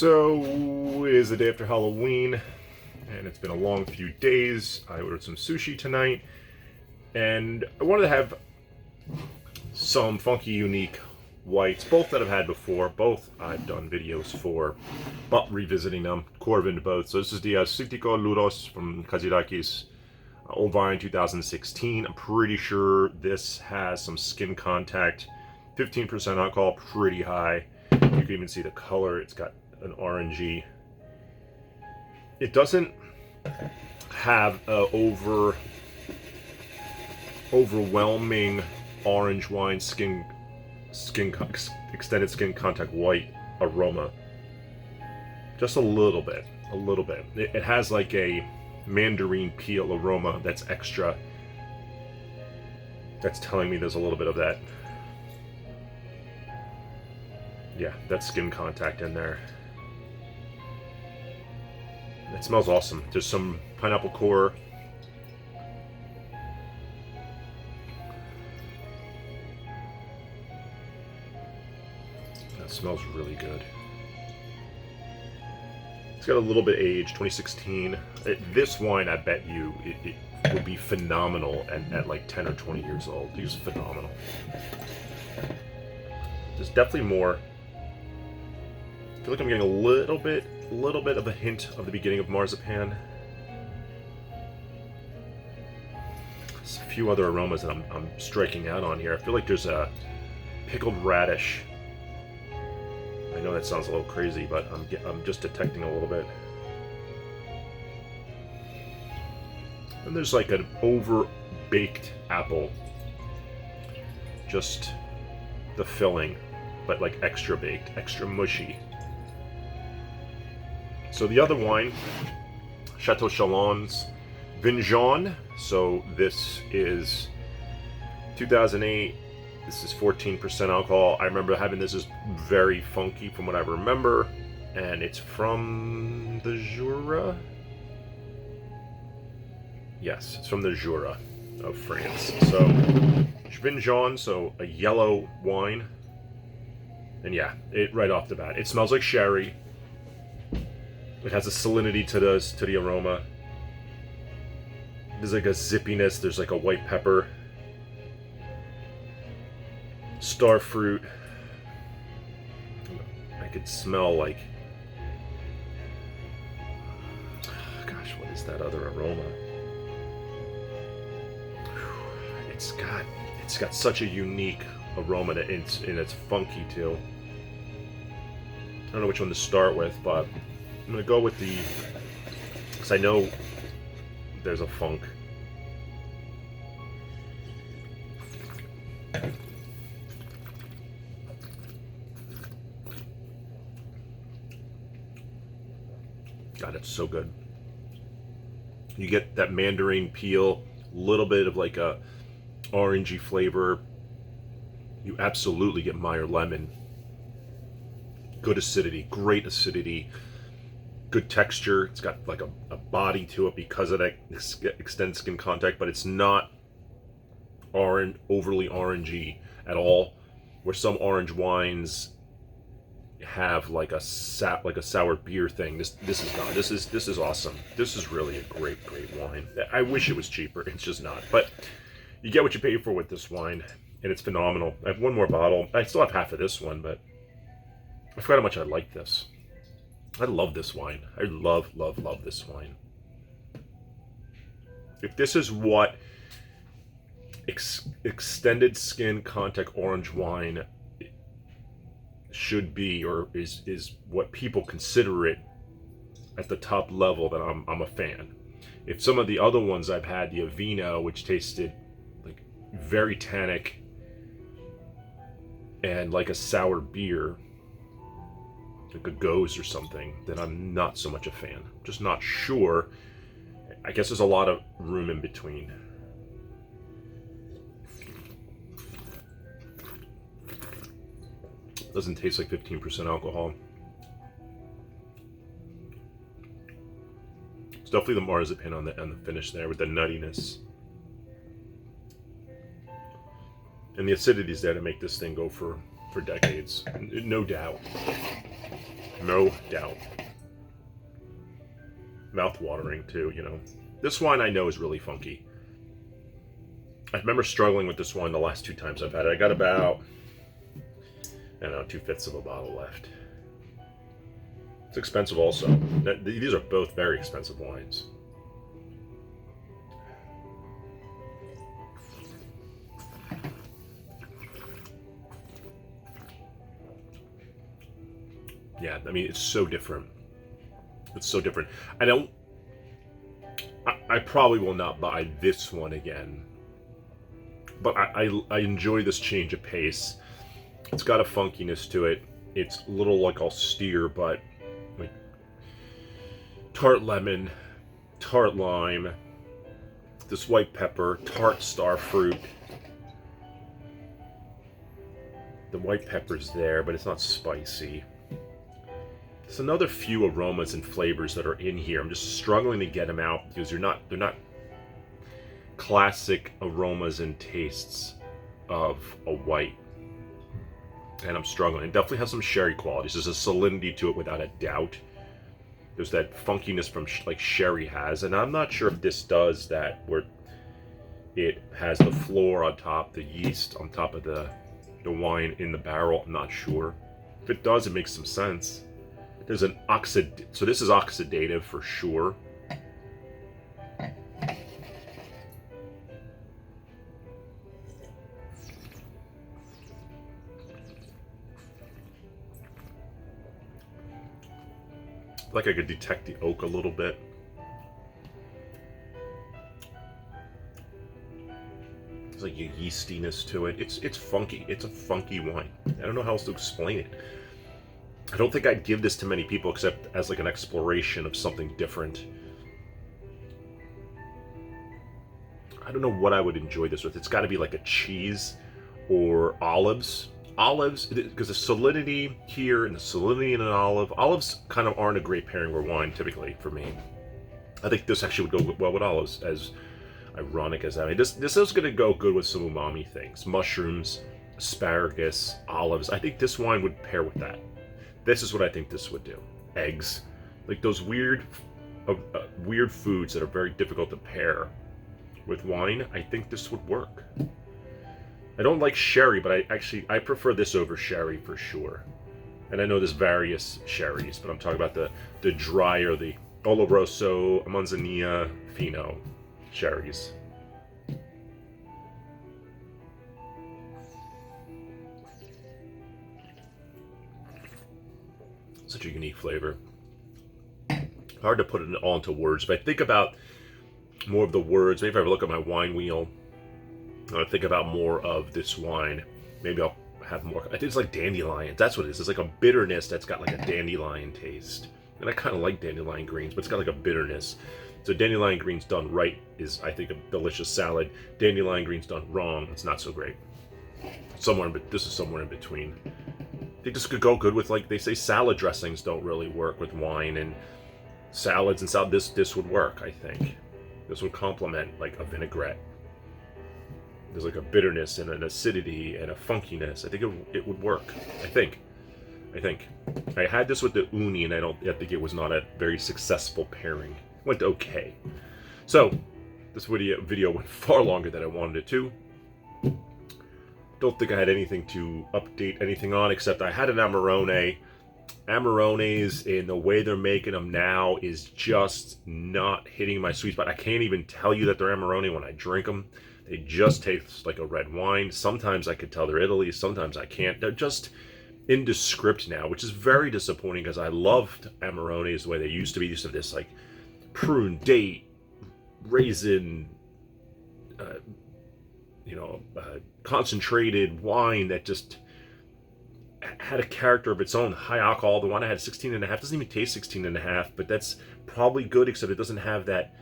So it is the day after Halloween, and it's been a long few days. I ordered some sushi tonight, and I wanted to have some funky, unique whites, both that I've had before, both I've done videos for, but revisiting them, Corvin both. So this is the Sitiko Luros from Kazirakis, Old Vine 2016. I'm pretty sure this has some skin contact, 15% alcohol, pretty high. You can even see the color, it's got an orangey. It doesn't have a overwhelming orange wine extended skin contact white aroma. Just a little bit. It has like a mandarin peel aroma that's extra. That's telling me there's a little bit of that. Yeah, that skin contact in there. It smells awesome. There's some pineapple core. That smells really good. It's got a little bit aged, 2016. This wine, I bet you, it would be phenomenal at like 10 or 20 years old. It's phenomenal. There's definitely more. I feel like I'm getting a little bit of a hint of the beginning of marzipan. There's a few other aromas that I'm striking out on here. I feel like there's a pickled radish. I know that sounds a little crazy, but I'm just detecting a little bit. And there's like an over-baked apple. Just the filling, but like extra baked, extra mushy. So the other wine, Chateau Chalon's Vinjon. So this is 2008. This is 14% alcohol. I remember having this as very funky from what I remember. And it's from the Jura? Yes, it's from the Jura of France. So Vinjon, so a yellow wine. And yeah, right off the bat, it smells like sherry. It has a salinity to the aroma. There's like a zippiness. There's like a white pepper, star fruit. I could smell like, gosh, what is that other aroma? It's got such a unique aroma and it's funky too. I don't know which one to start with, but I'm gonna go with the, because I know there's a funk. God, it's so good. You get that mandarin peel, a little bit of like a orangey flavor. You absolutely get Meyer lemon. Good acidity, great acidity. Good texture. It's got like a body to it because of that extended skin contact, but it's not overly orangey at all. Where some orange wines have like a sour beer thing. This is not. This is awesome. This is really a great wine. I wish it was cheaper. It's just not. But you get what you pay for with this wine, and it's phenomenal. I have one more bottle. I still have half of this one, but I forgot how much I like this. I love this wine. I love this wine. If this is what extended skin contact orange wine should be, or is what people consider it at the top level, then I'm a fan. If some of the other ones I've had, the Avino, which tasted like very tannic and like a sour beer, like a Gose or something, then I'm not so much a fan. Just not sure. I guess there's a lot of room in between. Doesn't taste like 15% alcohol. It's definitely the marzipan on the finish there with the nuttiness. And the acidity is there to make this thing go for decades, no doubt. No doubt. Mouth-watering too, you know. This wine I know is really funky. I remember struggling with this wine the last 2 times I've had it. I got about, I don't know, 2/5 of a bottle left. It's expensive also. These are both very expensive wines. Yeah, I mean, it's so different. It's so different. I probably will not buy this one again. But I enjoy this change of pace. It's got a funkiness to it. It's a little like austere, but like tart lemon, tart lime, this white pepper, tart star fruit. The white pepper's there, but it's not spicy. There's another few aromas and flavors that are in here. I'm just struggling to get them out because they're not classic aromas and tastes of a white. And I'm struggling. It definitely has some sherry qualities. There's a salinity to it without a doubt. There's that funkiness from like sherry has, and I'm not sure if this does that, where it has the floor on top, the yeast on top of the wine in the barrel. I'm not sure. If it does, it makes some sense. There's an so this is oxidative for sure. Like I could detect the oak a little bit. There's like a yeastiness to it. It's funky. It's a funky wine. I don't know how else to explain it. I don't think I'd give this to many people except as like an exploration of something different. I don't know what I would enjoy this with. It's got to be like a cheese or olives. Olives, because the salinity here and the salinity in an olive. Olives kind of aren't a great pairing with wine typically for me. I think this actually would go well with olives, as ironic as that. I mean, this is going to go good with some umami things. Mushrooms, asparagus, olives. I think this wine would pair with that. This is what I think this would do. Eggs. Like those weird foods that are very difficult to pair with wine. I think this would work. I don't like sherry, but I prefer this over sherry for sure. And I know there's various sherries, but I'm talking about the drier, the Oloroso, Manzanilla, Fino sherries. Such a unique flavor. Hard to put it all into words, but I think about more of the words. Maybe if I look at my wine wheel, I think about more of this wine. Maybe I'll have more. I think it's like dandelion. That's what it is. It's like a bitterness that's got like a dandelion taste. And I kind of like dandelion greens, but it's got like a bitterness. So dandelion greens done right is, I think, a delicious salad. Dandelion greens done wrong, it's not so great. This is somewhere in between. I think this could go good with, like they say, salad dressings don't really work with wine, and salads and salad. This would work. I think this would complement like a vinaigrette. There's like a bitterness and an acidity and a funkiness. I think it would work. I think. I had this with the uni, and I think it was not a very successful pairing. It went okay. So this video went far longer than I wanted it to. Don't think I had anything to update anything on, except I had an Amarone. Amarones, in the way they're making them now, is just not hitting my sweet spot. I can't even tell you that they're Amarone when I drink them. They just taste like a red wine. Sometimes I could tell they're Italy, sometimes I can't. They're just indescript now, which is very disappointing because I loved Amarones the way they used to be. They used to have this like prune, date, raisin, concentrated wine that just had a character of its own. High alcohol. The one I had 16.5 doesn't even taste 16.5, but that's probably good, except it doesn't have that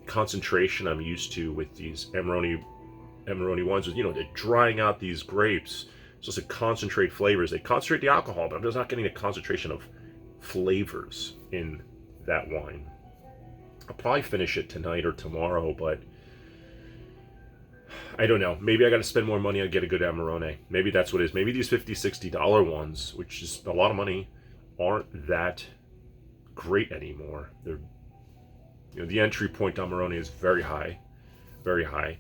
concentration I'm used to with these Amarone wines. They're drying out these grapes. It's just a concentrate flavors. They concentrate the alcohol, but I'm just not getting a concentration of flavors in that wine. I'll probably finish it tonight or tomorrow, but I don't know. Maybe I got to spend more money and get a good Amarone. Maybe that's what it is. Maybe these $50, $60 ones, which is a lot of money, aren't that great anymore. They're, the entry point on Maroni is very high, very high.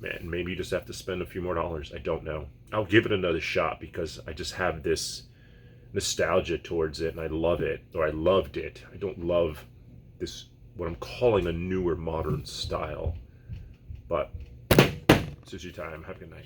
Man, maybe you just have to spend a few more dollars. I don't know. I'll give it another shot because I just have this nostalgia towards it, and I love it, or I loved it. I don't love this, what I'm calling a newer modern style. But sushi time. Have a good night.